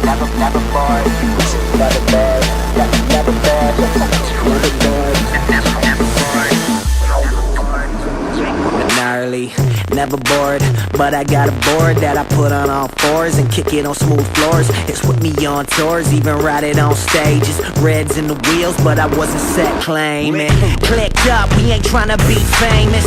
never bored, never bored, never bored, never bored, never bored. Gnarly, never bored, but I got a board that I put on all fours and kick it on smooth floors. It's with me on tours, even ride it on stages. Reds in the wheels, but I wasn't set claiming. Clicked up, we ain't tryna be famous.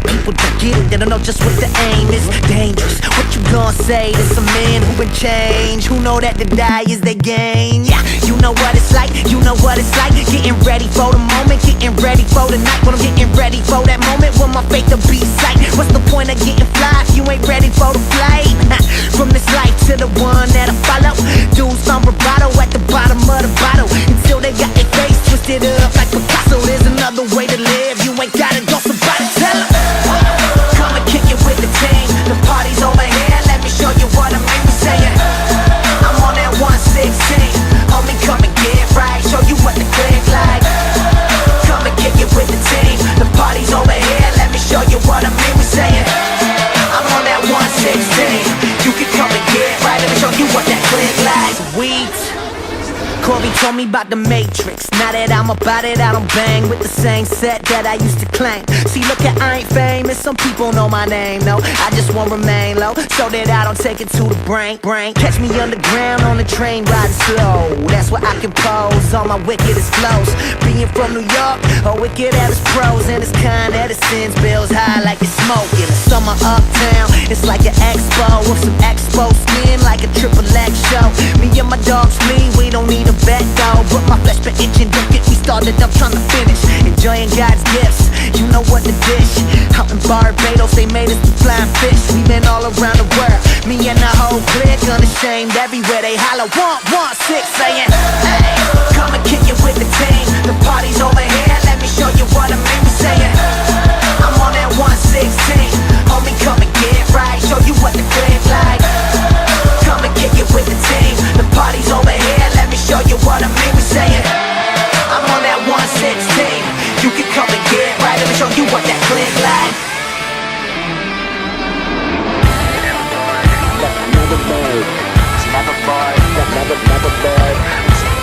People don't get it, they don't know just what the aim is. Dangerous, what you gonna say to some men who been changed, who know that to die is their gain? Yeah, you know what it's like, you know what it's like. Getting ready for the moment, getting ready for the night. When I'm getting ready for that moment, when my faith to be sight. What's the point of getting fly if you ain't ready for the flight? From this life to the one that I follow, dudes on bravado at the bottom of the bottle, until they got their face twisted up like Picasso. There's another way to live, you ain't gotta go, somebody tell 'em. Come and kick it with the team, the party's over here, let me show you what I mean. We saying, I'm on that 116, homie, come and get right, show you what the click like. Come and kick it with the team, the party's over here, let me show you what I mean. We saying, I'm on that 116, you can come and get right, let me show you what that click like. Sweet. Corby told me about the Matrix. Now that I'm about it, I don't bang with the same set that I used to claim. See, look at, I ain't famous, some people know my name, no. I just won't remain low, so that I don't take it to the brain. Catch me underground on the train riding slow. That's where I can pose all my wickedest flows. Being from New York, a wicked as pros, and it's kind of the sins bills high like it's smoke. In the summer uptown, it's like an expo with some expo skin like a triple X show. Me and my dogs flee, we don't need a bet though, but my flesh been itching, don't get me started, I'm trying to finish. Enjoying God's gifts, you know what the dish. Out in Barbados, they made us the flying fish. We been all around the world, me and the whole clique, unashamed everywhere they holler 116, saying, hey, come and kick it with the team, the party's over here, let me show you what I mean. We saying, I'm on that 116, homie, come and get right, show you what the clique like. Come and kick it with the team, the party's over here, let me show you what I mean. We saying, I'm on that 116, you can come and get right, let me show you what that click like. Never bored, never bored, never bored,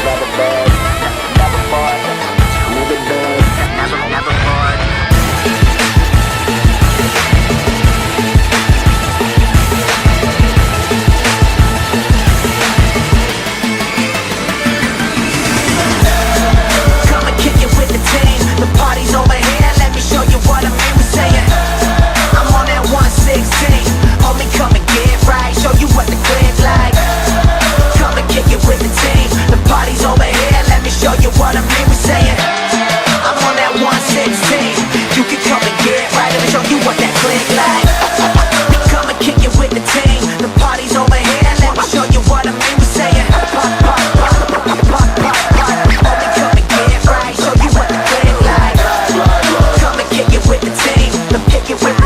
never bored, never bored, never bored, never bored. The party's over here, let me show you what I mean. We saying, I'm on that 116, homie, come and get right, show you what the click like. Come and kick it with the team, the party's over here, let me show you what I mean. We saying, I'm on that 116, you can come and get right, let me show you what that click like. Come and kick it with the team, the party's over here, let me show you what I mean. We saying, with the team, the pick it with